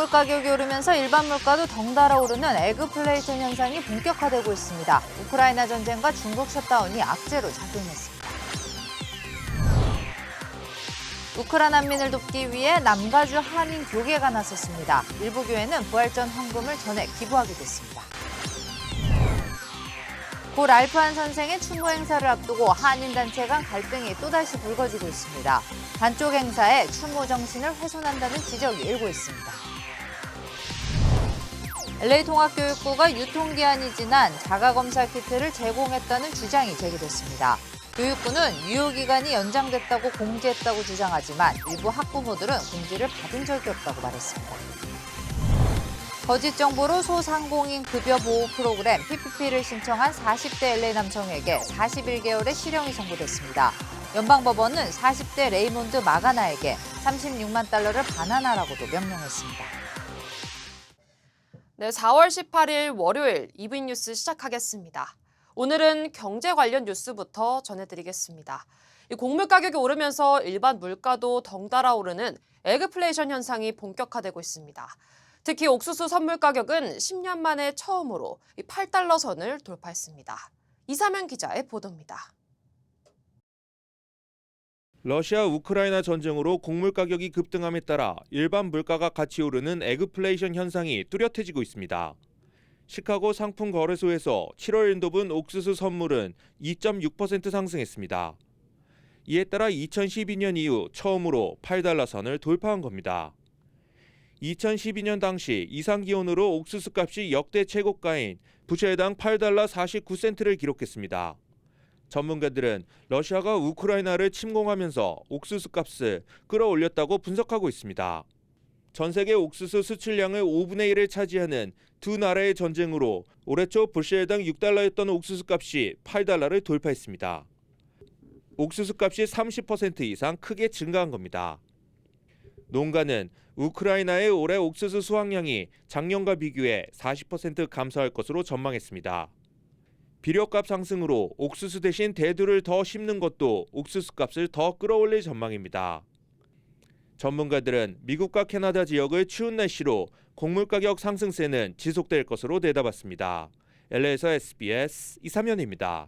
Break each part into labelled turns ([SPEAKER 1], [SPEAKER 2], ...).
[SPEAKER 1] 곡물 가격이 오르면서 일반 물가도 덩달아 오르는 에그플레이션 현상이 본격화되고 있습니다. 우크라이나 전쟁과 중국 셧다운이 악재로 작용했습니다. 우크라이나 난민을 돕기 위해 남가주 한인 교계가 나섰습니다. 일부 교회는 부활절 헌금을 전해 기부하기도 했습니다. 고 랄프한 선생의 추모 행사를 앞두고 한인단체 간 갈등이 또다시 불거지고 있습니다. 반쪽 행사에 추모 정신을 훼손한다는 지적이 일고 있습니다. LA통합교육부가 유통기한이 지난 자가검사 키트를 제공했다는 주장이 제기됐습니다. 교육부는 유효기간이 연장됐다고 공지했다고 주장하지만 일부 학부모들은 공지를 받은 적이 없다고 말했습니다. 거짓 정보로 소상공인 급여 보호 프로그램 PPP를 신청한 40대 LA 남성에게 41개월의 실형이 선고됐습니다. 연방법원은 40대 레이몬드 마가나에게 36만 달러를 반환하라고도 명령했습니다.
[SPEAKER 2] 네, 4월 18일 월요일 이브인 뉴스 시작하겠습니다. 오늘은 경제 관련 뉴스부터 전해드리겠습니다. 곡물 가격이 오르면서 일반 물가도 덩달아 오르는 에그플레이션 현상이 본격화되고 있습니다. 특히 옥수수 선물 가격은 10년 만에 처음으로 8달러 선을 돌파했습니다. 이사면 기자의 보도입니다.
[SPEAKER 3] 러시아 우크라이나 전쟁으로 곡물 가격이 급등함에 따라 일반 물가가 같이 오르는 에그플레이션 현상이 뚜렷해지고 있습니다. 시카고 상품 거래소에서 7월 인도분 옥수수 선물은 2.6% 상승했습니다. 이에 따라 2012년 이후 처음으로 8달러 선을 돌파한 겁니다. 2012년 당시 이상기온으로 옥수수 값이 역대 최고가인 부채당 8달러 49센트를 기록했습니다. 전문가들은 러시아가 우크라이나를 침공하면서 옥수수 값을 끌어올렸다고 분석하고 있습니다. 전 세계 옥수수 수출량의 5분의 1을 차지하는 두 나라의 전쟁으로 올해 초 부채당 6달러였던 옥수수 값이 8달러를 돌파했습니다. 옥수수 값이 30% 이상 크게 증가한 겁니다. 농가는 우크라이나의 올해 옥수수 수확량이 작년과 비교해 40% 감소할 것으로 전망했습니다. 비료값 상승으로 옥수수 대신 대두를 더 심는 것도 옥수수 값을 더 끌어올릴 전망입니다. 전문가들은 미국과 캐나다 지역의 추운 날씨로 곡물 가격 상승세는 지속될 것으로 내다봤습니다. LA에서 SBS 이사면입니다.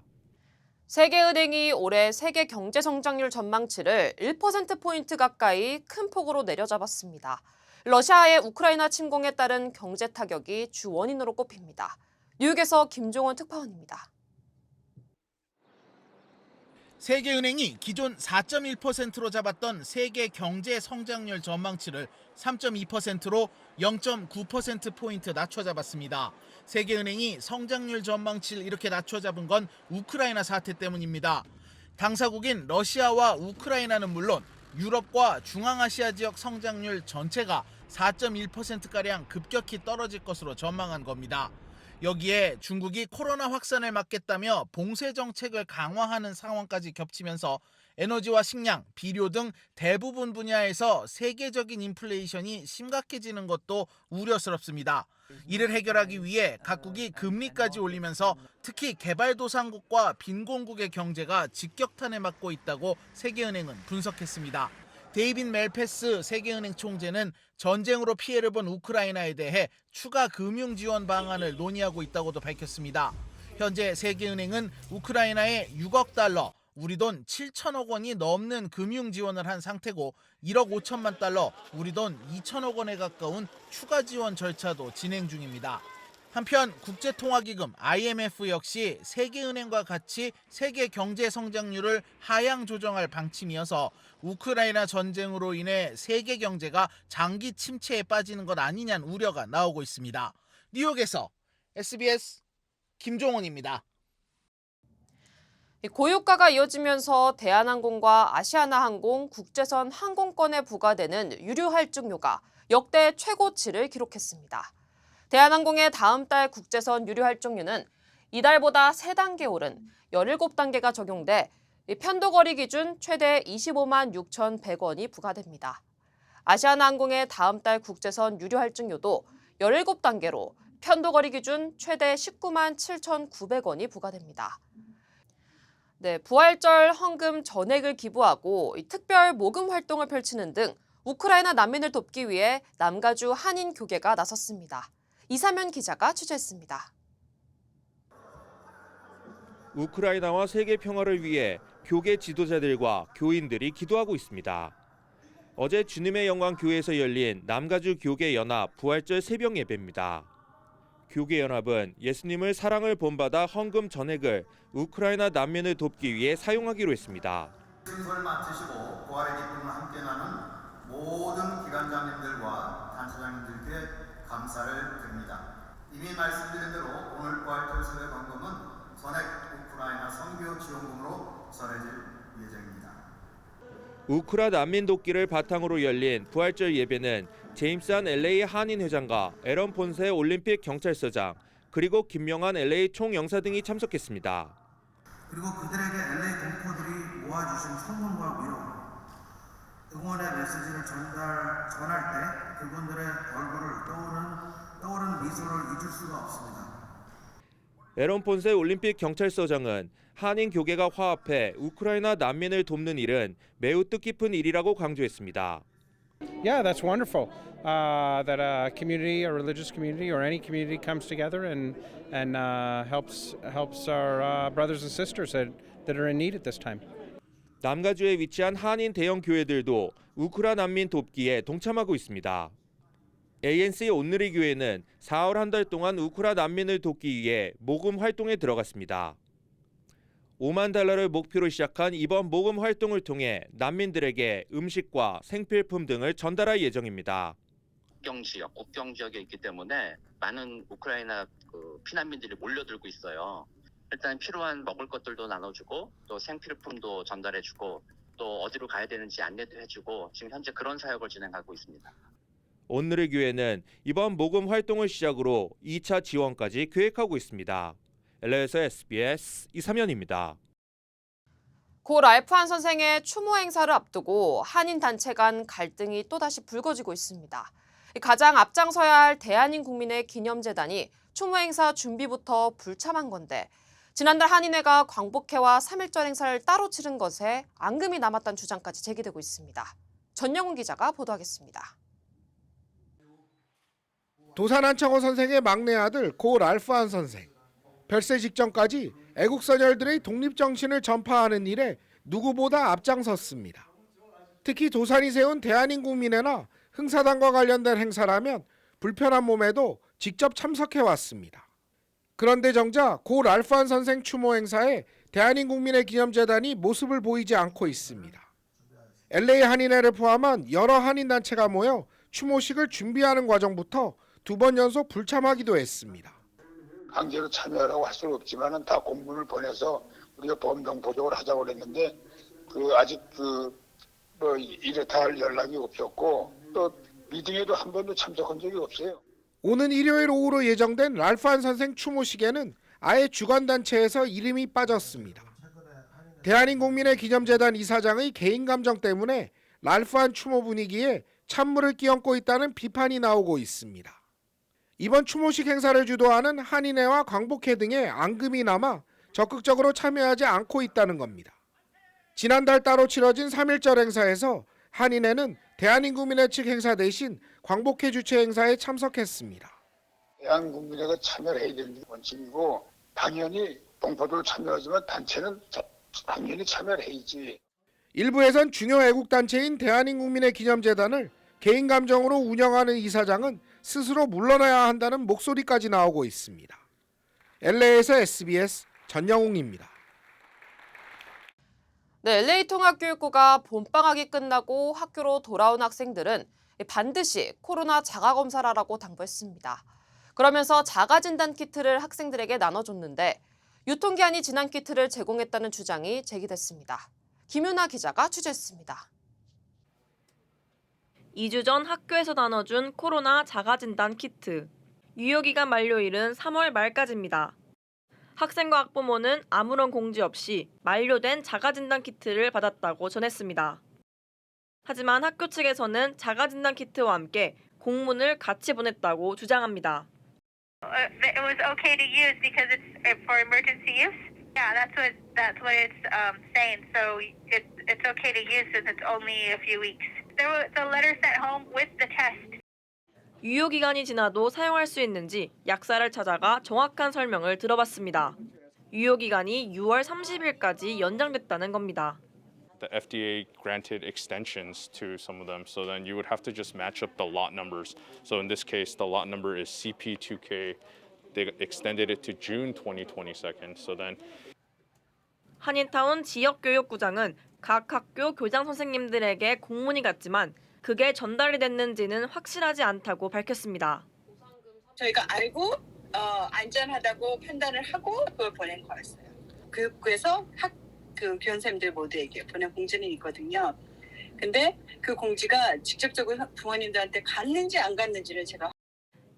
[SPEAKER 2] 세계은행이 올해 세계 경제 성장률 전망치를 1%포인트 가까이 큰 폭으로 내려잡았습니다. 러시아의 우크라이나 침공에 따른 경제 타격이 주 원인으로 꼽힙니다. 뉴욕에서 김종원 특파원입니다.
[SPEAKER 4] 세계은행이 기존 4.1%로 잡았던 세계 경제 성장률 전망치를 3.2%로 0.9%포인트 낮춰 잡았습니다. 세계은행이 성장률 전망치를 이렇게 낮춰 잡은 건 우크라이나 사태 때문입니다. 당사국인 러시아와 우크라이나는 물론 유럽과 중앙아시아 지역 성장률 전체가 4.1%가량 급격히 떨어질 것으로 전망한 겁니다. 여기에 중국이 코로나 확산을 막겠다며 봉쇄 정책을 강화하는 상황까지 겹치면서 에너지와 식량, 비료 등 대부분 분야에서 세계적인 인플레이션이 심각해지는 것도 우려스럽습니다. 이를 해결하기 위해 각국이 금리까지 올리면서 특히 개발도상국과 빈곤국의 경제가 직격탄을 맞고 있다고 세계은행은 분석했습니다. 데이빗 멜페스 세계은행 총재는 전쟁으로 피해를 본 우크라이나에 대해 추가 금융 지원 방안을 논의하고 있다고도 밝혔습니다. 현재 세계은행은 우크라이나에 6억 달러, 우리 돈 7천억 원이 넘는 금융 지원을 한 상태고 1억 5천만 달러, 우리 돈 2천억 원에 가까운 추가 지원 절차도 진행 중입니다. 한편 국제통화기금 IMF 역시 세계은행과 같이 세계 경제 성장률을 하향 조정할 방침이어서 우크라이나 전쟁으로 인해 세계 경제가 장기 침체에 빠지는 것 아니냐는 우려가 나오고 있습니다. 뉴욕에서 SBS 김종원입니다.
[SPEAKER 2] 고유가가 이어지면서 대한항공과 아시아나항공 국제선 항공권에 부과되는 유류 할증료가 역대 최고치를 기록했습니다. 대한항공의 다음 달 국제선 유류 할증료는 이달보다 3단계 오른 17단계가 적용돼 편도거리 기준 최대 25만 6,100원이 부과됩니다. 아시아나항공의 다음 달 국제선 유류 할증료도 17단계로 편도거리 기준 최대 19만 7,900원이 부과됩니다. 네, 부활절 헌금 전액을 기부하고 특별 모금 활동을 펼치는 등 우크라이나 난민을 돕기 위해 남가주 한인 교계가 나섰습니다. 이사면 기자가 취재했습니다.
[SPEAKER 3] 우크라이나와 세계 평화를 위해 교계 지도자들과 교인들이 기도하고 있습니다. 어제 주님의 영광 교회에서 열린 남가주 교계 연합 부활절 새벽 예배입니다. 교계 연합은 예수님을 사랑을 본받아 헌금 전액을 우크라이나 난민을 돕기 위해 사용하기로 했습니다.
[SPEAKER 5] 신소를 마치시고 부활의 기쁨을 함께 나눈 모든 기관장님들과 단체장님들께 감사를 드립니다. 이미 말씀드린 대로 오늘 부활절 세배 헌금은 전액 우크라이나 선교 지원금으로 전해질 예정입니다.
[SPEAKER 3] 우크라 난민 돕기를 바탕으로 열린 부활절 예배는 제임스한 LA 한인 회장과 에런 폰세 올림픽 경찰서장 그리고 김명한 LA 총영사 등이 참석했습니다.
[SPEAKER 5] 그리고 그들에게 LA 동포들이 모아주신 성금과 위로 응원의 메시지를 전할 때 그분들의 얼굴을 떠오르는 미소를 잊을 수가 없습니다.
[SPEAKER 3] 에런 폰세 올림픽 경찰서장은 한인 교계가 화합해 우크라이나 난민을 돕는 일은 매우 뜻깊은 일이라고 강조했습니다.
[SPEAKER 6] Yeah, that's wonderful. That a community, a religious community, or any community comes together and helps our brothers and sisters that are in need at this time.
[SPEAKER 3] 남가주에 위치한 한인 대형 교회들도 우크라 난민 돕기에 동참하고 있습니다. ANC 온누리 교회는 4월 한 달 동안 우크라 난민을 돕기 위해 모금 활동에 들어갔습니다. $5만 달러를 목표로 시작한 이번 모금 활동을 통해 난민들에게 음식과 생필품 등을 전달할 예정입니다.
[SPEAKER 7] 국경 지역에 있기 때문에 많은 우크라이나 피난민들이 몰려들고 있어요. 일단 필요한 먹을 것들도 나눠주고 또 생필품도 전달해주고 또 어디로 가야 되는지 안내도 해주고 지금 현재 그런 사역을 진행하고 있습니다.
[SPEAKER 3] 온누리 교회는 이번 모금 활동을 시작으로 2차 지원까지 계획하고 있습니다. LA에서 SBS 이사면입니다.
[SPEAKER 2] 고 랄프한 선생의 추모 행사를 앞두고 한인 단체 간 갈등이 또다시 불거지고 있습니다. 가장 앞장서야 할 대한인 국민의 기념재단이 추모 행사 준비부터 불참한 건데 지난달 한인회가 광복회와 3.1절 행사를 따로 치른 것에 앙금이 남았다는 주장까지 제기되고 있습니다. 전영훈 기자가 보도하겠습니다.
[SPEAKER 8] 도산한창호 선생의 막내 아들 고 랄프한 선생. 별세 직전까지 애국선열들의 독립정신을 전파하는 일에 누구보다 앞장섰습니다. 특히 도산이 세운 대한인국민회나 흥사단과 관련된 행사라면 불편한 몸에도 직접 참석해왔습니다. 그런데 정작 고 랄프한 선생 추모 행사에 대한인국민회 기념재단이 모습을 보이지 않고 있습니다. LA 한인회를 포함한 여러 한인단체가 모여 추모식을 준비하는 과정부터 2번 연속 불참하기도 했습니다.
[SPEAKER 9] 강제로 참여하라고 할 수는 없지만은 다 공문을 보내서 우리가 범정 보조를 하자고 그랬는데 아직 이렇다 할 연락이 없었고 또 미팅에도 한 번도 참석한 적이 없어요.
[SPEAKER 8] 오는 일요일 오후로 예정된 랄프한 선생 추모식에는 아예 주관단체에서 이름이 빠졌습니다. 대한인국민회 기념재단 이사장의 개인 감정 때문에 랄프한 추모 분위기에 찬물을 끼얹고 있다는 비판이 나오고 있습니다. 이번 추모식 행사를 주도하는 한인회와 광복회 등의 앙금이 남아 적극적으로 참여하지 않고 있다는 겁니다. 지난달 따로 치러진 3.1절 행사에서 한인회는 대한인국민회 측 행사 대신 광복회 주최 행사에 참석했습니다.
[SPEAKER 9] 대한국민회가 참여를 해야 되는 원칙이고 당연히 동포도 참여하지만 단체는 당연히 참여를 해야지.
[SPEAKER 8] 일부에선 중요 애국단체인 대한인국민회 기념재단을 개인 감정으로 운영하는 이사장은 스스로 물러나야 한다는 목소리까지 나오고 있습니다. LA에서 SBS 전영웅입니다.
[SPEAKER 2] 네, LA 통합교육부가 봄방학이 끝나고 학교로 돌아온 학생들은 반드시 코로나 자가검사를 하라고 당부했습니다. 그러면서 자가진단 키트를 학생들에게 나눠줬는데 유통기한이 지난 키트를 제공했다는 주장이 제기됐습니다. 김윤아 기자가 취재했습니다.
[SPEAKER 10] 2주 전 학교에서 나눠준 코로나 자가진단 키트. 유효기간 만료일은 3월 말까지입니다. 학생과 학부모는 아무런 공지 없이 만료된 자가진단 키트를 받았다고 전했습니다. 하지만 학교 측에서는 자가진단 키트와 함께 공문을 같이 보냈다고 주장합니다.
[SPEAKER 11] It was okay to use because it's for emergency use. Yeah, that's what it's saying. So it's okay to use since it's only a few weeks. There was a letter sent home with the test.
[SPEAKER 10] 유효 기간이 지나도 사용할 수 있는지 약사를 찾아가 정확한 설명을 들어봤습니다. 유효 기간이 6월 30일까지 연장됐다는 겁니다.
[SPEAKER 12] The FDA granted extensions to some of them, so then you would have to just match up the lot numbers. So in this case, the lot number is CP2K. They extended it to June 2022. So then
[SPEAKER 10] 한인타운 지역교육구장은 각 학교 교장 선생님들에게 공문이 갔지만 그게 전달이 됐는지는 확실하지 않다고 밝혔습니다.
[SPEAKER 13] 저희가 알고 안전하다고 판단을 하고 그걸 보낸 거였어요. 교육부에서 교원생들 모두에게 보낸 공지는 있거든요. 근데 그 공지가 직접적으로 부모님들한테 갔는지 안 갔는지를 제가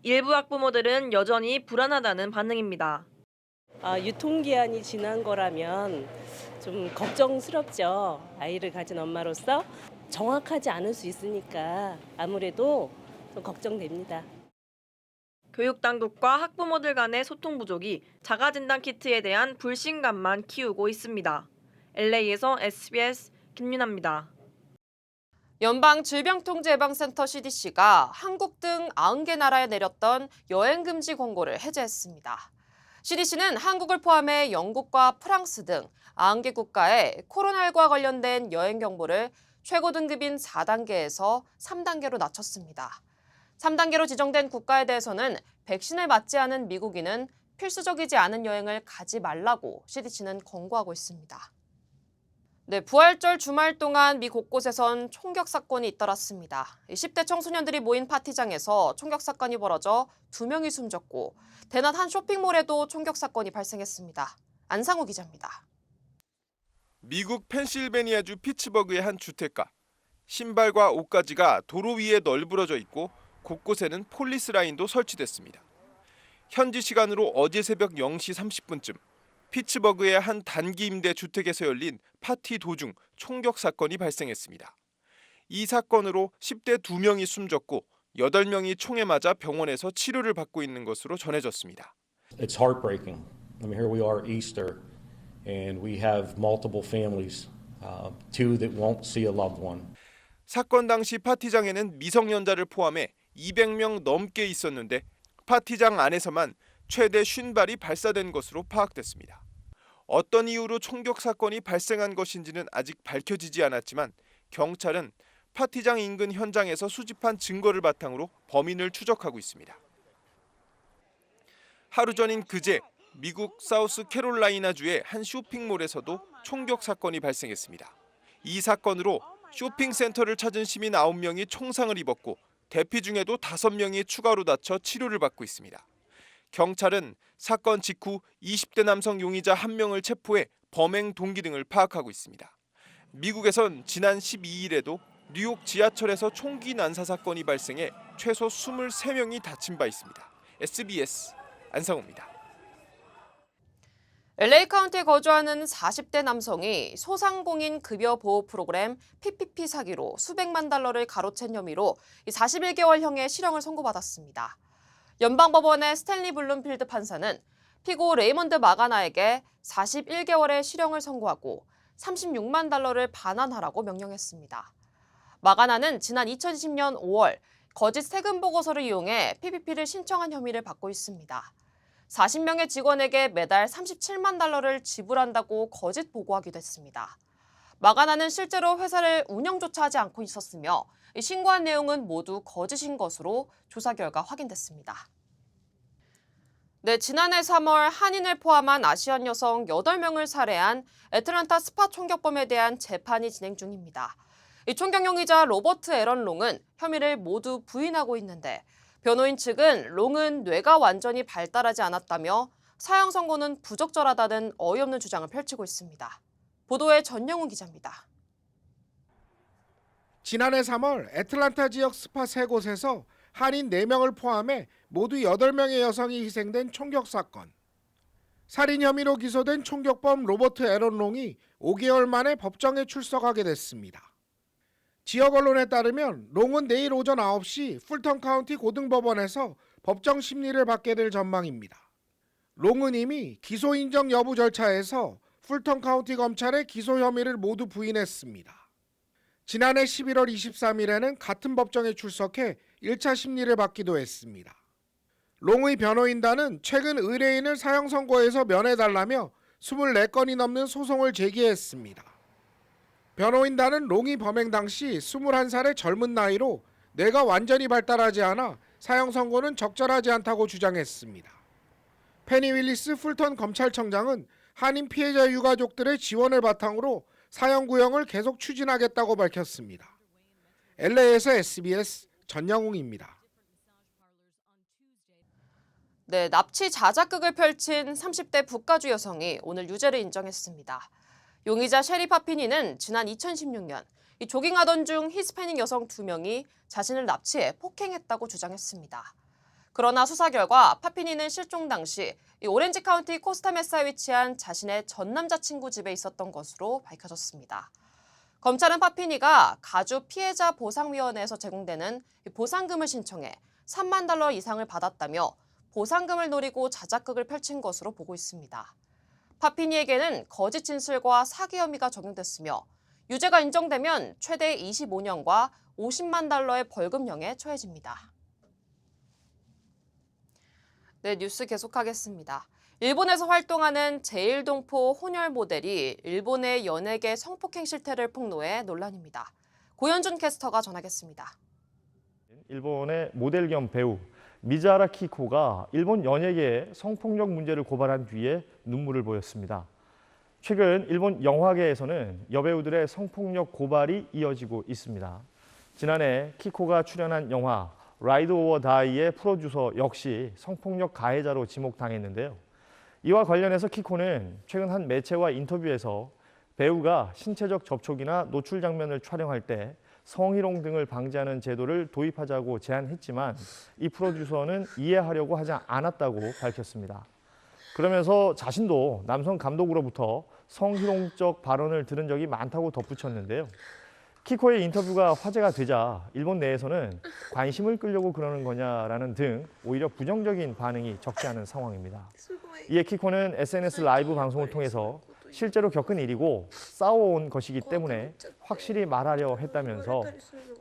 [SPEAKER 10] 일부 학부모들은 여전히 불안하다는 반응입니다.
[SPEAKER 14] 유통기한이 지난 거라면 좀 걱정스럽죠. 아이를 가진 엄마로서 정확하지 않을 수 있으니까 아무래도 좀 걱정됩니다.
[SPEAKER 10] 교육당국과 학부모들 간의 소통 부족이 자가진단 키트에 대한 불신감만 키우고 있습니다. LA에서 SBS 김윤아입니다.
[SPEAKER 2] 연방질병통제예방센터 CDC가 한국 등 90개 나라에 내렸던 여행금지 권고를 해제했습니다. CDC는 한국을 포함해 영국과 프랑스 등 90개 국가에 코로나19와 관련된 여행 경보를 최고 등급인 4단계에서 3단계로 낮췄습니다. 3단계로 지정된 국가에 대해서는 백신을 맞지 않은 미국인은 필수적이지 않은 여행을 가지 말라고 CDC는 권고하고 있습니다. 네, 부활절 주말 동안 미 곳곳에선 총격 사건이 잇따랐습니다. 10대 청소년들이 모인 파티장에서 총격 사건이 벌어져 2명이 숨졌고 대낮 한 쇼핑몰에도 총격 사건이 발생했습니다. 안상우 기자입니다.
[SPEAKER 15] 미국 펜실베니아주 피츠버그의 한 주택가. 신발과 옷가지가 도로 위에 널브러져 있고 곳곳에는 폴리스 라인도 설치됐습니다. 현지 시간으로 어제 새벽 0시 30분쯤 피츠버그의 한 단기 임대 주택에서 열린 파티 도중 총격 사건이 발생했습니다. 이 사건으로 10대 2명이 숨졌고 8명이 총에 맞아 병원에서 치료를 받고 있는 것으로 전해졌습니다.
[SPEAKER 16] It's heartbreaking. I mean, here we are at Easter, and we have multiple families, two that won't see a loved one.
[SPEAKER 15] 사건 당시 파티장에는 미성년자를 포함해 200명 넘게 있었는데 파티장 안에서만 최대 50발이 발사된 것으로 파악됐습니다. 어떤 이유로 총격 사건이 발생한 것인지는 아직 밝혀지지 않았지만 경찰은 파티장 인근 현장에서 수집한 증거를 바탕으로 범인을 추적하고 있습니다. 하루 전인 그제 미국 사우스캐롤라이나주의 한 쇼핑몰에서도 총격 사건이 발생했습니다. 이 사건으로 쇼핑센터를 찾은 시민 9명이 총상을 입었고 대피 중에도 5명이 추가로 다쳐 치료를 받고 있습니다. 경찰은 사건 직후 20대 남성 용의자 1명을 체포해 범행 동기 등을 파악하고 있습니다. 미국에선 지난 12일에도 뉴욕 지하철에서 총기 난사 사건이 발생해 최소 23명이 다친 바 있습니다. SBS 안상우입니다.
[SPEAKER 2] LA 카운티에 거주하는 40대 남성이 소상공인 급여 보호 프로그램 PPP 사기로 수백만 달러를 가로챈 혐의로 41개월형의 실형을 선고받았습니다. 연방법원의 스탠리 블룸필드 판사는 피고 레이먼드 마가나에게 41개월의 실형을 선고하고 36만 달러를 반환하라고 명령했습니다. 마가나는 지난 2020년 5월 거짓 세금 보고서를 이용해 PPP를 신청한 혐의를 받고 있습니다. 40명의 직원에게 매달 37만 달러를 지불한다고 거짓 보고하기도 했습니다. 마가나는 실제로 회사를 운영조차 하지 않고 있었으며 신고한 내용은 모두 거짓인 것으로 조사 결과 확인됐습니다. 네, 지난해 3월 한인을 포함한 아시안 여성 8명을 살해한 애틀란타 스파 총격범에 대한 재판이 진행 중입니다. 이 총격 용의자 로버트 에런 롱은 혐의를 모두 부인하고 있는데 변호인 측은 롱은 뇌가 완전히 발달하지 않았다며 사형 선고는 부적절하다는 어이없는 주장을 펼치고 있습니다. 보도에 전영훈 기자입니다.
[SPEAKER 8] 지난해 3월 애틀란타 지역 스파 3곳에서 한인 4명을 포함해 모두 8명의 여성이 희생된 총격 사건. 살인 혐의로 기소된 총격범 로버트 에런 롱이 5개월 만에 법정에 출석하게 됐습니다. 지역 언론에 따르면 롱은 내일 오전 9시 풀턴 카운티 고등법원에서 법정 심리를 받게 될 전망입니다. 롱은 이미 기소 인정 여부 절차에서 풀턴 카운티 검찰의 기소 혐의를 모두 부인했습니다. 지난해 11월 23일에는 같은 법정에 출석해 1차 심리를 받기도 했습니다. 롱의 변호인단은 최근 의뢰인을 사형 선고에서 면해달라며 24건이 넘는 소송을 제기했습니다. 변호인단은 롱이 범행 당시 21살의 젊은 나이로 뇌가 완전히 발달하지 않아 사형 선고는 적절하지 않다고 주장했습니다. 페니 윌리스 풀턴 검찰청장은 한인 피해자 유가족들의 지원을 바탕으로 사형 구형을 계속 추진하겠다고 밝혔습니다. LA에서 SBS 전영웅입니다.
[SPEAKER 2] 네, 납치 자작극을 펼친 30대 북가주 여성이 오늘 유죄를 인정했습니다. 용의자 셰리 파피니는 지난 2016년 조깅하던 중 히스패닉 여성 2명이 자신을 납치해 폭행했다고 주장했습니다. 그러나 수사 결과 파피니는 실종 당시 오렌지 카운티 코스타메사에 위치한 자신의 전 남자친구 집에 있었던 것으로 밝혀졌습니다. 검찰은 파피니가 가주 피해자 보상위원회에서 제공되는 보상금을 신청해 $30,000 이상을 받았다며 보상금을 노리고 자작극을 펼친 것으로 보고 있습니다. 파피니에게는 거짓 진술과 사기 혐의가 적용됐으며 유죄가 인정되면 최대 25년과 $500,000의 벌금형에 처해집니다. 네, 뉴스 계속하겠습니다. 일본에서 활동하는 제1동포 혼혈 모델이 일본의 연예계 성폭행 실태를 폭로해 논란입니다. 고현준 캐스터가 전하겠습니다.
[SPEAKER 17] 일본의 모델 겸 배우 미자라 키코가 일본 연예계의 성폭력 문제를 고발한 뒤에 눈물을 보였습니다. 최근 일본 영화계에서는 여배우들의 성폭력 고발이 이어지고 있습니다. 지난해 키코가 출연한 영화 라이드 오어 다이의 프로듀서 역시 성폭력 가해자로 지목당했는데요. 이와 관련해서 키코는 최근 한 매체와 인터뷰에서 배우가 신체적 접촉이나 노출 장면을 촬영할 때 성희롱 등을 방지하는 제도를 도입하자고 제안했지만 이 프로듀서는 이해하려고 하지 않았다고 밝혔습니다. 그러면서 자신도 남성 감독으로부터 성희롱적 발언을 들은 적이 많다고 덧붙였는데요. 키코의 인터뷰가 화제가 되자 일본 내에서는 관심을 끌려고 그러는 거냐라는 등 오히려 부정적인 반응이 적지 않은 상황입니다. 이에 키코는 SNS 라이브 방송을 통해서 실제로 겪은 일이고 싸워온 것이기 때문에 확실히 말하려 했다면서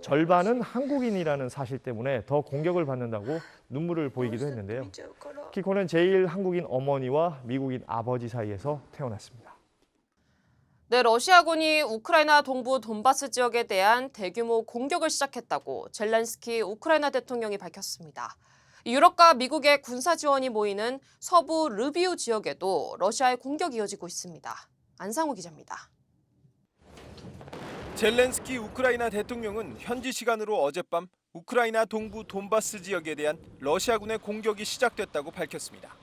[SPEAKER 17] 절반은 한국인이라는 사실 때문에 더 공격을 받는다고 눈물을 보이기도 했는데요. 키코는 제1 한국인 어머니와 미국인 아버지 사이에서 태어났습니다.
[SPEAKER 2] 네, 러시아군이 우크라이나 동부 돈바스 지역에 대한 대규모 공격을 시작했다고 젤렌스키 우크라이나 대통령이 밝혔습니다. 유럽과 미국의 군사 지원이 모이는 서부 르비우 지역에도 러시아의 공격이 이어지고 있습니다. 안상우 기자입니다.
[SPEAKER 15] 젤렌스키 우크라이나 대통령은 현지 시간으로 어젯밤 우크라이나 동부 돈바스 지역에 대한 러시아군의 공격이 시작됐다고 밝혔습니다.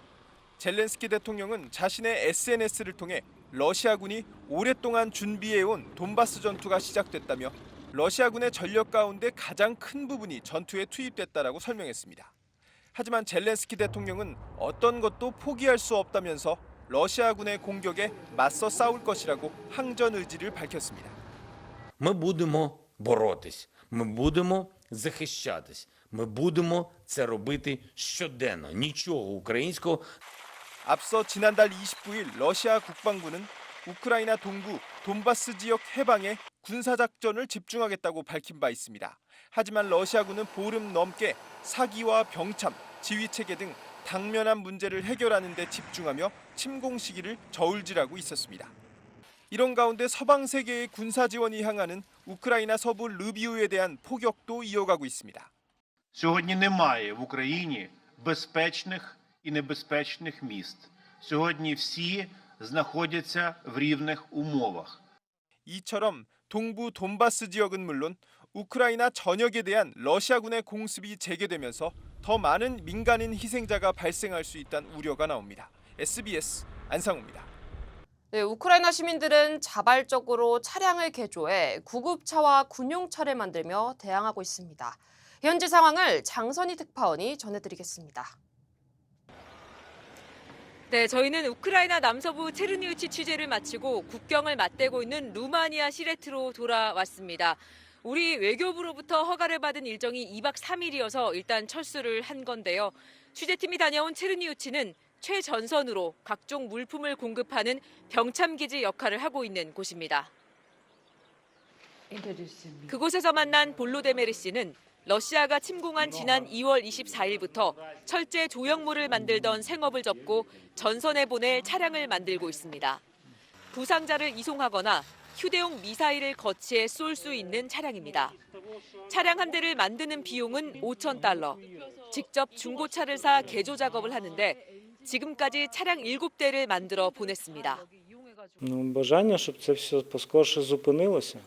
[SPEAKER 15] 젤렌스키 대통령은 자신의 SNS를 통해 러시아군이 오랫동안 준비해온 돈바스 전투가 시작됐다며 러시아군의 전력 가운데 가장 큰 부분이 전투에 투입됐다라고 설명했습니다. 하지만 젤렌스키 대통령은 어떤 것도 포기할 수 없다면서 러시아군의 공격에 맞서 싸울 것이라고 항전 의지를 밝혔습니다.
[SPEAKER 18] Ми будемо боротись, ми будемо захищатись, ми будемо це робити щоденно. Нічого українського.
[SPEAKER 15] 앞서 지난달 29일 러시아 국방부는 우크라이나 동부 돈바스 지역 해방에 군사작전을 집중하겠다고 밝힌 바 있습니다. 하지만 러시아군은 보름 넘게 사기와 병참, 지휘체계 등 당면한 문제를 해결하는 데 집중하며 침공 시기를 저울질하고 있었습니다. 이런 가운데 서방 세계의 군사 지원이 향하는 우크라이나 서부 르비우에 대한 포격도 이어가고 있습니다.
[SPEAKER 19] Сьогодні немає в Україні безпечних і небезпечних міст. Сьогодні всі знаходяться в рівних умовах.
[SPEAKER 15] 이처럼 동부 돈바스 지역은 물론 우크라이나 전역에 대한 러시아군의 공습이 재개되면서 더 많은 민간인 희생자가 발생할 수 있다는 우려가 나옵니다. SBS 안상우입니다.
[SPEAKER 2] 네, 우크라이나 시민들은 자발적으로 차량을 개조해 구급차와 군용차를 만들며 대항하고 있습니다. 현지 상황을 장선희 특파원이 전해드리겠습니다.
[SPEAKER 20] 네, 저희는 우크라이나 남서부 체르니우치 취재를 마치고 국경을 맞대고 있는 루마니아 시레트로 돌아왔습니다. 우리 외교부로부터 허가를 받은 일정이 2박 3일이어서 일단 철수를 한 건데요. 취재팀이 다녀온 체르니우치는 최전선으로 각종 물품을 공급하는 병참기지 역할을 하고 있는 곳입니다. 그곳에서 만난 볼로데메르 씨는 러시아가 침공한 지난 2월 24일부터 철제 조형물을 만들던 생업을 접고 전선에 보낼 차량을 만들고 있습니다. 부상자를 이송하거나 휴대용 미사일을 거치해 쏠 수 있는 차량입니다. 차량 한 대를 만드는 비용은 $5,000. 직접 중고차를 사 개조 작업을 하는데 지금까지 차량 7대를 만들어 보냈습니다.
[SPEAKER 21] Бажання, щоб це все поскорше зупинилося,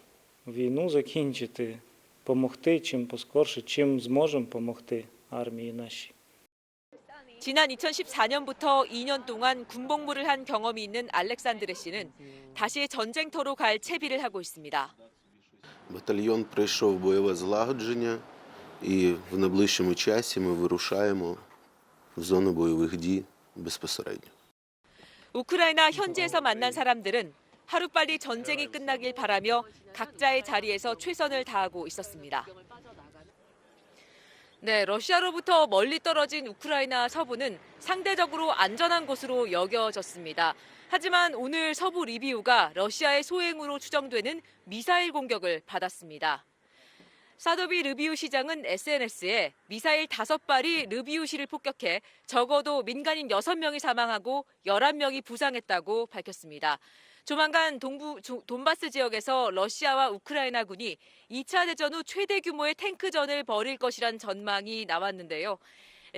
[SPEAKER 21] війну закінчити, допомогти чим поскорше, чим зможемо допомогти армії нашій.
[SPEAKER 20] 지난 2014년부터 2년 동안 군복무를 한 경험이 있는 알렉산드레 씨는 다시 전쟁터로 갈 채비를 하고 있습니다.
[SPEAKER 22] Батальйон пройшов бойове злагодження і в найближчому часі ми вирушаємо в зону бойових дій безпосередньо.
[SPEAKER 20] 우크라이나 현지에서 만난 사람들은 하루빨리 전쟁이 끝나길 바라며 각자의 자리에서 최선을 다하고 있었습니다. 네, 러시아로부터 멀리 떨어진 우크라이나 서부는 상대적으로 안전한 곳으로 여겨졌습니다. 하지만 오늘 서부 리비우가 러시아의 소행으로 추정되는 미사일 공격을 받았습니다. 사도비 르비우 시장은 SNS에 미사일 5발이 르비우시를 폭격해 적어도 민간인 6명이 사망하고 11명이 부상했다고 밝혔습니다. 조만간 동부 돈바스 지역에서 러시아와 우크라이나군이 2차 대전 후 최대 규모의 탱크전을 벌일 것이란 전망이 나왔는데요.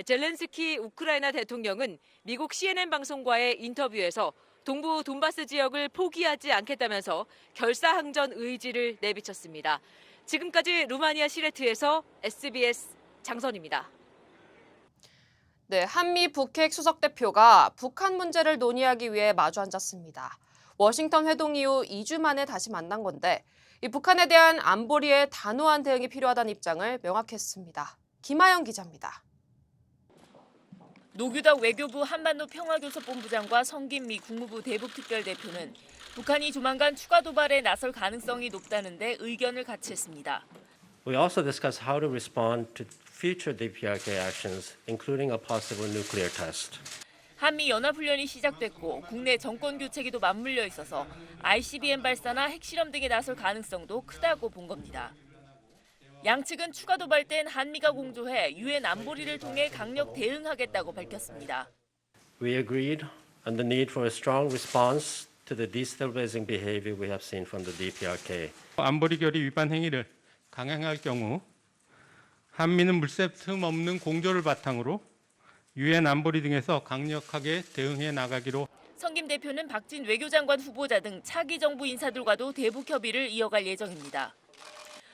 [SPEAKER 20] 젤렌스키 우크라이나 대통령은 미국 CNN 방송과의 인터뷰에서 동부 돈바스 지역을 포기하지 않겠다면서 결사항전 의지를 내비쳤습니다. 지금까지 루마니아 시레트에서 SBS 장선입니다.
[SPEAKER 2] 네, 한미 북핵 수석 대표가 북한 문제를 논의하기 위해 마주 앉았습니다. 워싱턴 회동 이후 2주 만에 다시 만난 건데 이 북한에 대한 안보리의 단호한 대응이 필요하다는 입장을 명확했습니다. 김하영 기자입니다.
[SPEAKER 23] 노규덕 외교부 한반도 평화교섭본부장과 성김미 국무부 대북특별대표는 북한이 조만간 추가 도발에 나설 가능성이 높다는데 의견을 같이 했습니다.
[SPEAKER 24] We also discussed how to respond to future DPRK actions, including a possible nuclear test.
[SPEAKER 23] 한미 연합훈련이 시작됐고 국내 정권 교체기도 맞물려 있어서 ICBM 발사나 핵실험 등에 나설 가능성도 크다고 본 겁니다. 양측은 추가 도발 땐 한미가 공조해 유엔 안보리를 통해 강력 대응하겠다고 밝혔습니다.
[SPEAKER 24] We agreed on the need for a strong response to the destabilizing behavior we have seen from the DPRK.
[SPEAKER 25] 안보리 결의 위반 행위를 강행할 경우 한미는 물새 틈 없는 공조를 바탕으로 유엔 안보리 등에서 강력하게 대응해 나가기로.
[SPEAKER 23] 성김 대표는 박진 외교장관 후보자 등 차기 정부 인사들과도 대북 협의를 이어갈 예정입니다.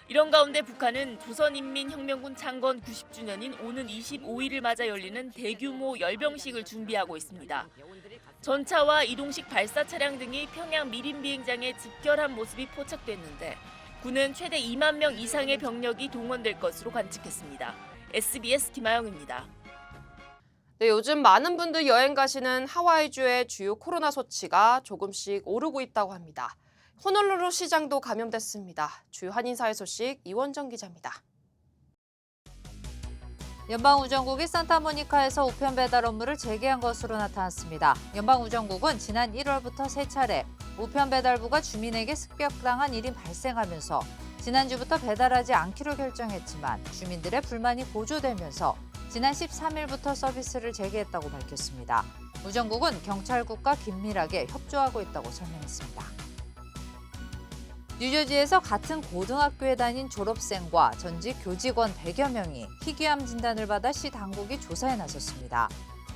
[SPEAKER 23] 이런 가운데 북한은 조선인민혁명군 창건 90주년인 오는 25일을 맞아 열리는 대규모 열병식을 준비하고 있습니다. 전차와 이동식 발사 차량 등이 평양 미림 비행장에 집결한 모습이 포착됐는데 군은 최대 2만 명 이상의 병력이 동원될 것으로 관측했습니다. SBS 김하영입니다.
[SPEAKER 2] 네, 요즘 많은 분들 여행 가시는 하와이주의 주요 코로나 소치가 조금씩 오르고 있다고 합니다. 호놀룰루 시장도 감염됐습니다. 주요 한인사회 소식 이원정 기자입니다.
[SPEAKER 1] 연방우정국이 산타모니카에서 우편 배달 업무를 재개한 것으로 나타났습니다. 연방우정국은 지난 1월부터 3차례 우편 배달부가 주민에게 습격당한 일이 발생하면서 지난주부터 배달하지 않기로 결정했지만 주민들의 불만이 고조되면서 지난 13일부터 서비스를 재개했다고 밝혔습니다. 우정국은 경찰국과 긴밀하게 협조하고 있다고 설명했습니다. 뉴저지에서 같은 고등학교에 다닌 졸업생과 전직 교직원 100여 명이 희귀암 진단을 받아 시 당국이 조사에 나섰습니다.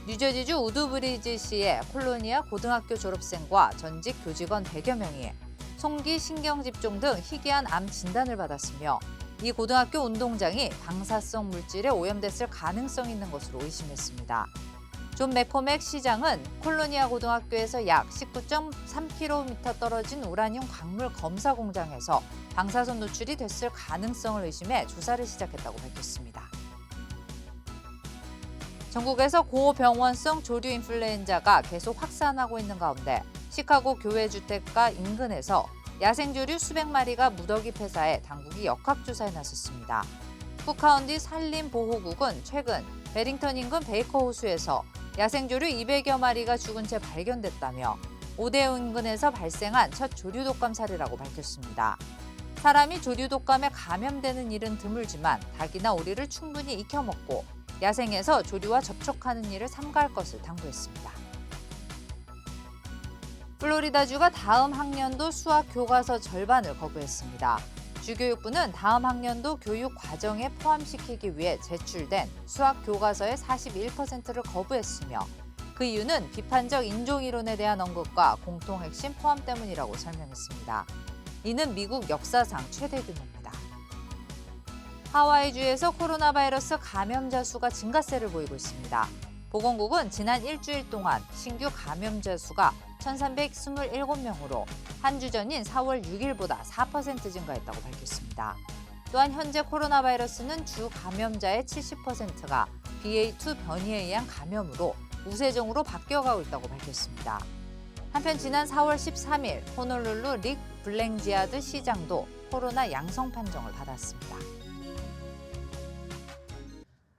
[SPEAKER 1] 뉴저지주 우드브리지시의 콜로니아 고등학교 졸업생과 전직 교직원 100여 명이 송기 신경집중 등 희귀한 암 진단을 받았으며 이 고등학교 운동장이 방사성 물질에 오염됐을 가능성이 있는 것으로 의심했습니다. 존 맥코맥 시장은 콜로니아 고등학교에서 약 19.3km 떨어진 우라늄 광물 검사 공장에서 방사선 노출이 됐을 가능성을 의심해 조사를 시작했다고 밝혔습니다. 전국에서 고병원성 조류 인플루엔자가 계속 확산하고 있는 가운데 시카고 교외 주택가 인근에서 야생조류 수백 마리가 무더기 폐사해 당국이 역학조사에 나섰습니다. 쿡카운티 산림보호국은 최근 베링턴 인근 베이커 호수에서 야생조류 200여 마리가 죽은 채 발견됐다며 오데오 인근에서 발생한 첫 조류 독감 사례라고 밝혔습니다. 사람이 조류 독감에 감염되는 일은 드물지만 닭이나 오리를 충분히 익혀먹고 야생에서 조류와 접촉하는 일을 삼가할 것을 당부했습니다. 플로리다주가 다음 학년도 수학 교과서 절반을 거부했습니다. 주교육부는 다음 학년도 교육 과정에 포함시키기 위해 제출된 수학 교과서의 41%를 거부했으며 그 이유는 비판적 인종이론에 대한 언급과 공통 핵심 포함 때문이라고 설명했습니다. 이는 미국 역사상 최대 규모입니다. 하와이주에서 코로나 바이러스 감염자 수가 증가세를 보이고 있습니다. 보건국은 지난 일주일 동안 신규 감염자 수가 1,327명으로 한 주 전인 4월 6일보다 4% 증가했다고 밝혔습니다. 또한 현재 코로나 바이러스는 주 감염자의 70%가 BA2 변이에 의한 감염으로 우세종으로 바뀌어가고 있다고 밝혔습니다. 한편 지난 4월 13일 호놀룰루 릭 블랭지아드 시장도 코로나 양성 판정을 받았습니다.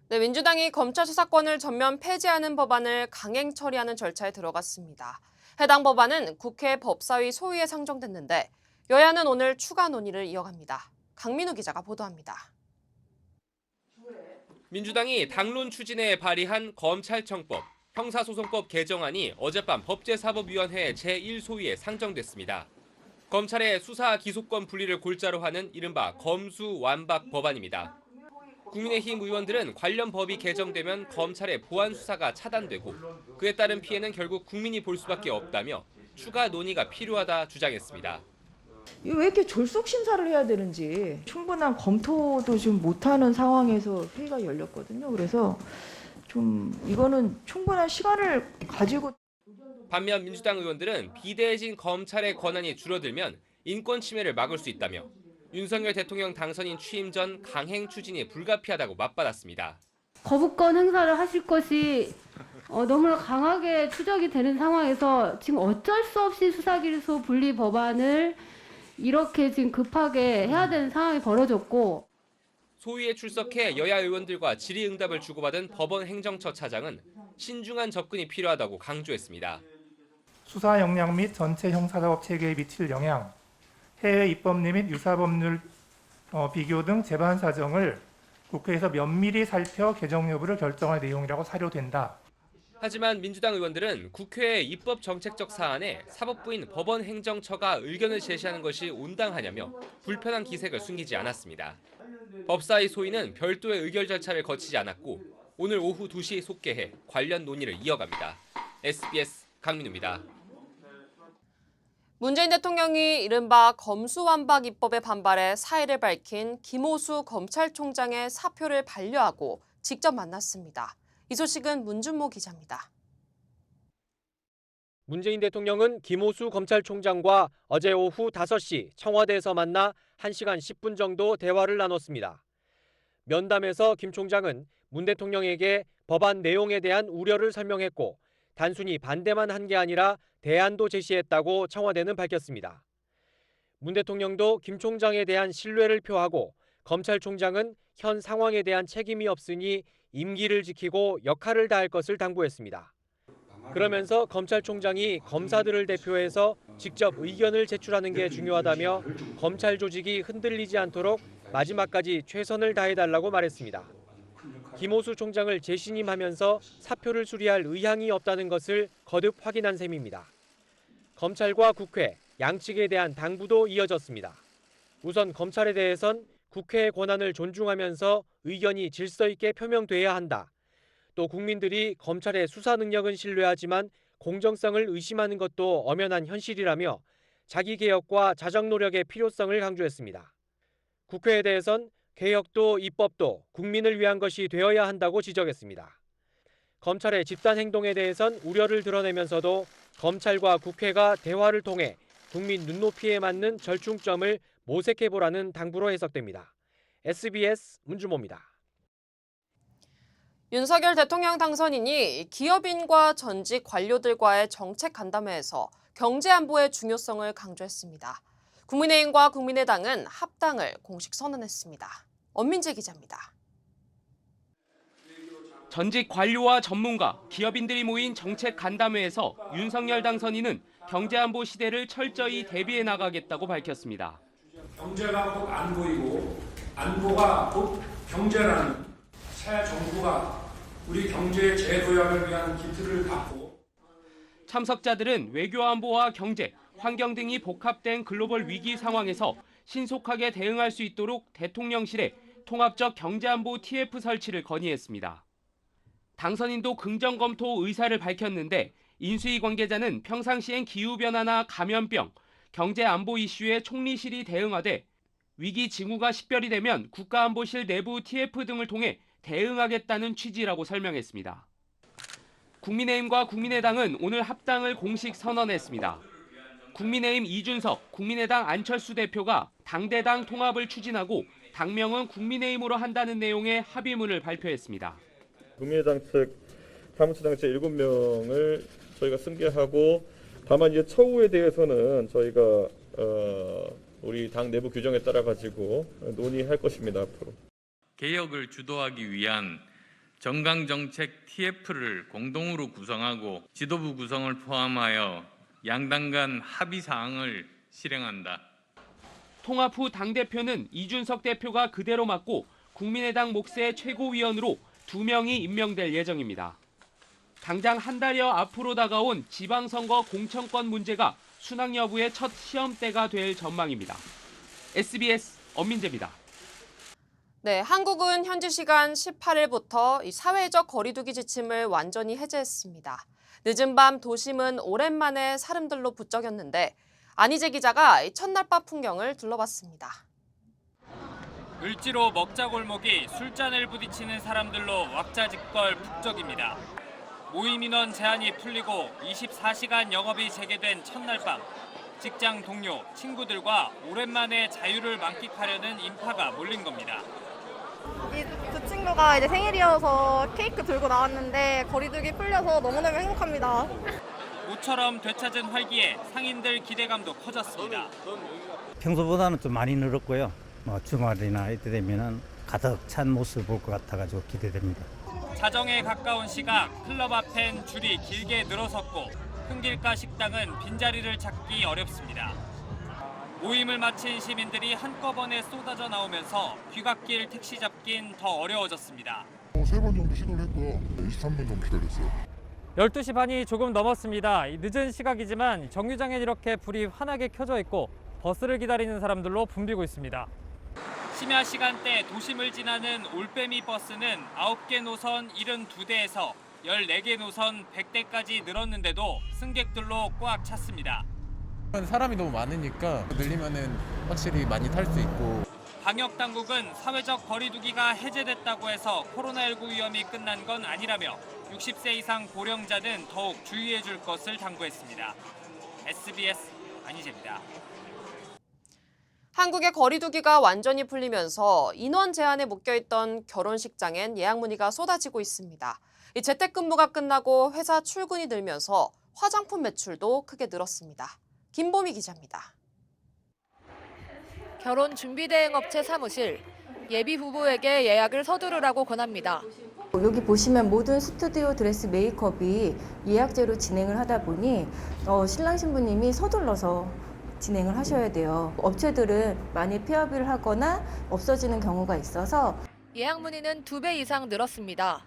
[SPEAKER 2] 네, 민주당이 검찰 수사권을 전면 폐지하는 법안을 강행 처리하는 절차에 들어갔습니다. 해당 법안은 국회 법사위 소위에 상정됐는데 여야는 오늘 추가 논의를 이어갑니다. 강민우 기자가 보도합니다.
[SPEAKER 3] 민주당이 당론 추진에 발의한 검찰청법, 형사소송법 개정안이 어젯밤 법제사법위원회 제1소위에 상정됐습니다. 검찰의 수사 기소권 분리를 골자로 하는 이른바 검수완박 법안입니다. 국민의힘 의원들은 관련 법이 개정되면 검찰의 보안 수사가 차단되고 그에 따른 피해는 결국 국민이 볼 수밖에 없다며 추가 논의가 필요하다 주장했습니다.
[SPEAKER 4] 왜 이렇게 졸속 심사를 해야 되는지 충분한 검토도 지금 못하는 상황에서 회의가 열렸거든요. 그래서 좀 이거는 충분한 시간을 가지고.
[SPEAKER 3] 반면 민주당 의원들은 비대해진 검찰의 권한이 줄어들면 인권 침해를 막을 수 있다며 윤석열 대통령 당선인 취임 전 강행 추진이 불가피하다고 맞받았습니다.
[SPEAKER 5] 거부권 행사를 하실 것이 너무나 강하게 추적이 되는 상황에서 지금 어쩔 수 없이 수사기소 분리 법안을 이렇게 지금 급하게 해야 되는 상황이 벌어졌고.
[SPEAKER 3] 소위에 출석해 여야 의원들과 질의응답을 주고받은 법원 행정처 차장은 신중한 접근이 필요하다고 강조했습니다.
[SPEAKER 6] 수사 역량 및 전체 형사사법 체계에 미칠 영향, 해외 입법례 및 유사법률 비교 등 재반 사정을 국회에서 면밀히 살펴 개정 여부를 결정할 내용이라고 사료된다.
[SPEAKER 3] 하지만 민주당 의원들은 국회의 입법 정책적 사안에 사법부인 법원 행정처가 의견을 제시하는 것이 온당하냐며 불편한 기색을 숨기지 않았습니다. 법사위 소위는 별도의 의결 절차를 거치지 않았고 오늘 오후 2시 속개해 관련 논의를 이어갑니다. SBS 강민우입니다.
[SPEAKER 2] 문재인 대통령이 이른바 검수완박 입법에 반발해 사의를 밝힌 김호수 검찰총장의 사표를 반려하고 직접 만났습니다. 이 소식은 문준모 기자입니다.
[SPEAKER 7] 문재인 대통령은 김호수 검찰총장과 어제 오후 5시 청와대에서 만나 1시간 10분 정도 대화를 나눴습니다. 면담에서 김 총장은 문 대통령에게 법안 내용에 대한 우려를 설명했고 단순히 반대만 한 게 아니라 대안도 제시했다고 청와대는 밝혔습니다. 문 대통령도 김 총장에 대한 신뢰를 표하고 검찰총장은 현 상황에 대한 책임이 없으니 임기를 지키고 역할을 다할 것을 당부했습니다. 그러면서 검찰총장이 검사들을 대표해서 직접 의견을 제출하는 게 중요하다며 검찰 조직이 흔들리지 않도록 마지막까지 최선을 다해달라고 말했습니다. 김호수 총장을 재신임하면서 사표를 수리할 의향이 없다는 것을 거듭 확인한 셈입니다. 검찰과 국회, 양측에 대한 당부도 이어졌습니다. 우선 검찰에 대해선 국회의 권한을 존중하면서 의견이 질서 있게 표명돼야 한다. 또 국민들이 검찰의 수사 능력은 신뢰하지만 공정성을 의심하는 것도 엄연한 현실이라며 자기 개혁과 자정 노력의 필요성을 강조했습니다. 국회에 대해선 개혁도 입법도 국민을 위한 것이 되어야 한다고 지적했습니다. 검찰의 집단 행동에 대해선 우려를 드러내면서도 검찰과 국회가 대화를 통해 국민 눈높이에 맞는 절충점을 모색해보라는 당부로 해석됩니다. SBS 문주모입니다.
[SPEAKER 2] 윤석열 대통령 당선인이 기업인과 전직 관료들과의 정책 간담회에서 경제 안보의 중요성을 강조했습니다. 국민의힘과 국민의당은 합당을 공식 선언했습니다. 엄민재 기자입니다.
[SPEAKER 3] 전직 관료와 전문가, 기업인들이 모인 정책 간담회에서 윤석열 당선인은 경제안보 시대를 철저히 대비해 나가겠다고 밝혔습니다.
[SPEAKER 9] 경제가 곧 안보이고 안보가 곧 경제라는 새 정부가 우리 경제의 재도약을 위한 기틀을 갖고
[SPEAKER 3] 참석자들은 외교안보와 경제, 환경 등이 복합된 글로벌 위기 상황에서 신속하게 대응할 수 있도록 대통령실에 통합적 경제안보 TF 설치를 건의했습니다. 당선인도 긍정 검토 의사를 밝혔는데 인수위 관계자는 평상시엔 기후변화나 감염병, 경제안보 이슈에 총리실이 대응하되 위기 징후가 식별이 되면 국가안보실 내부 TF 등을 통해 대응하겠다는 취지라고 설명했습니다. 국민의힘과 국민의당은 오늘 합당을 공식 선언했습니다. 국민의힘 이준석, 국민의당 안철수 대표가 당대당 통합을 추진하고 당명은 국민의힘으로 한다는 내용의 합의문을 발표했습니다.
[SPEAKER 11] 국민의당 측 사무처장제 7명을 저희가 승계하고 다만 이제 처우에 대해서는 저희가 우리 당 내부 규정에 따라 가지고 논의할 것입니다. 앞으로.
[SPEAKER 12] 개혁을 주도하기 위한 정강정책 TF를 공동으로 구성하고 지도부 구성을 포함하여 양당 간 합의 사항을 실행한다.
[SPEAKER 3] 통합 후 당대표는 이준석 대표가 그대로 맡고 국민의당 몫의 최고위원으로 2명이 임명될 예정입니다. 당장 한 달여 앞으로 다가온 지방선거 공천권 문제가 순항 여부의 첫 시험대가 될 전망입니다. SBS 엄민재입니다.
[SPEAKER 2] 네, 한국은 현지 시간 18일부터 사회적 거리두기 지침을 완전히 해제했습니다. 늦은 밤 도심은 오랜만에 사람들로 부쩍였는데 안희재 기자가 첫날 밤 풍경을 둘러봤습니다.
[SPEAKER 13] 을지로 먹자골목이 술잔을 부딪히는 사람들로 왁자지껄 북적입니다. 모임 인원 제한이 풀리고 24시간 영업이 재개된 첫날 밤. 직장 동료, 친구들과 오랜만에 자유를 만끽하려는 인파가 몰린 겁니다.
[SPEAKER 14] 두 친구가 이제 생일이어서 케이크 들고 나왔는데 거리두기 풀려서 너무너무 행복합니다.
[SPEAKER 13] 모처럼 되찾은 활기에 상인들 기대감도 커졌습니다.
[SPEAKER 26] 평소보다는 좀 많이 늘었고요. 주말이나 이때 되면은 가득 찬 모습을 볼 것 같아가지고 기대됩니다.
[SPEAKER 13] 자정에 가까운 시각 클럽 앞엔 줄이 길게 늘어섰고 큰길가 식당은 빈자리를 찾기 어렵습니다. 모임을 마친 시민들이 한꺼번에 쏟아져 나오면서 귀갓길 택시 잡긴 더 어려워졌습니다.
[SPEAKER 27] 3번 정도 시도를 했고 23분 정도 기다렸어요.
[SPEAKER 13] 12시 반이 조금 넘었습니다. 늦은 시각이지만 정류장엔 이렇게 불이 환하게 켜져 있고 버스를 기다리는 사람들로 붐비고 있습니다. 심야 시간대 도심을 지나는 올빼미 버스는 9개 노선 72대에서 14개 노선 100대까지 늘었는데도 승객들로 꽉 찼습니다.
[SPEAKER 28] 사람이 너무 많으니까 늘리면은 확실히 많이 탈 수 있고.
[SPEAKER 13] 방역 당국은 사회적 거리두기가 해제됐다고 해서 코로나19 위험이 끝난 건 아니라며 60세 이상 고령자는 더욱 주의해 줄 것을 당부했습니다. SBS 안희재입니다.
[SPEAKER 2] 한국의 거리두기가 완전히 풀리면서 인원 제한에 묶여있던 결혼식장엔 예약 문의가 쏟아지고 있습니다. 이 재택근무가 끝나고 회사 출근이 늘면서 화장품 매출도 크게 늘었습니다. 김보미 기자입니다.
[SPEAKER 29] 결혼 준비 대행 업체 사무실, 예비 후보에게 예약을 서두르라고 권합니다.
[SPEAKER 30] 여기 보시면 모든 스튜디오 드레스 메이크업이 예약제로 진행을 하다 보니 신랑 신부님이 서둘러서 진행을 하셔야 돼요. 업체들은 많이 폐업을 하거나 없어지는 경우가 있어서
[SPEAKER 29] 예약 문의는 2배 이상 늘었습니다.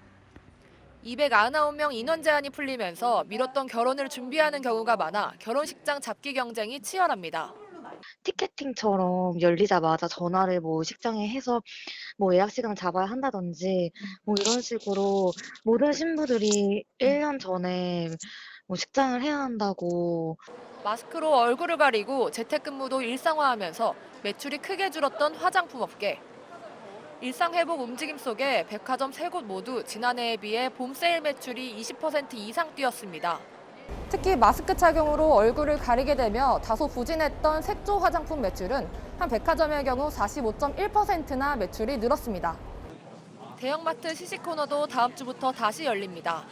[SPEAKER 29] 299명 인원 제한이 풀리면서 미뤘던 결혼을 준비하는 경우가 많아 결혼식장 잡기 경쟁이 치열합니다.
[SPEAKER 31] 티켓팅처럼 열리자마자 전화를 식장에 해서 예약 시간 잡아야 한다든지 이런 식으로 모든 신부들이 1년 전에 식장을 해야 한다고.
[SPEAKER 29] 마스크로 얼굴을 가리고 재택근무도 일상화하면서 매출이 크게 줄었던 화장품 업계. 일상회복 움직임 속에 백화점 3곳 모두 지난해에 비해 봄 세일 매출이 20% 이상 뛰었습니다.
[SPEAKER 32] 특히 마스크 착용으로 얼굴을 가리게 되며 다소 부진했던 색조 화장품 매출은 한 백화점의 경우 45.1%나 매출이 늘었습니다.
[SPEAKER 29] 대형마트 시식 코너도 다음 주부터 다시 열립니다.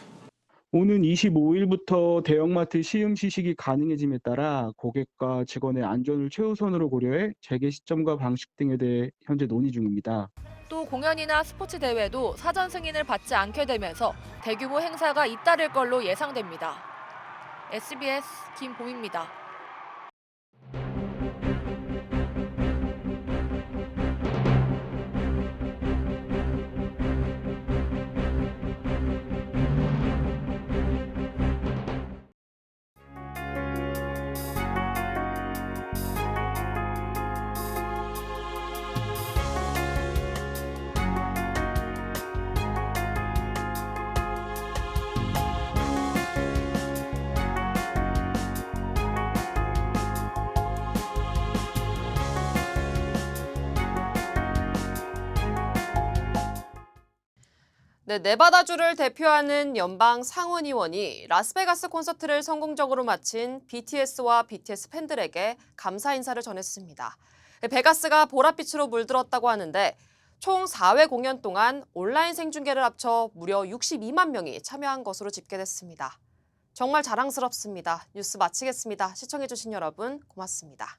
[SPEAKER 33] 오는 25일부터 대형마트 시흥 시식이 가능해짐에 따라 고객과 직원의 안전을 최우선으로 고려해 재개 시점과 방식 등에 대해 현재 논의 중입니다.
[SPEAKER 29] 또 공연이나 스포츠 대회도 사전 승인을 받지 않게 되면서 대규모 행사가 잇따를 걸로 예상됩니다. SBS 김보미입니다.
[SPEAKER 2] 네, 네바다주를 대표하는 연방 상원의원이 라스베가스 콘서트를 성공적으로 마친 BTS와 BTS 팬들에게 감사 인사를 전했습니다. 베가스가 보랏빛으로 물들었다고 하는데 총 4회 공연 동안 온라인 생중계를 합쳐 무려 62만 명이 참여한 것으로 집계됐습니다. 정말 자랑스럽습니다. 뉴스 마치겠습니다. 시청해주신 여러분 고맙습니다.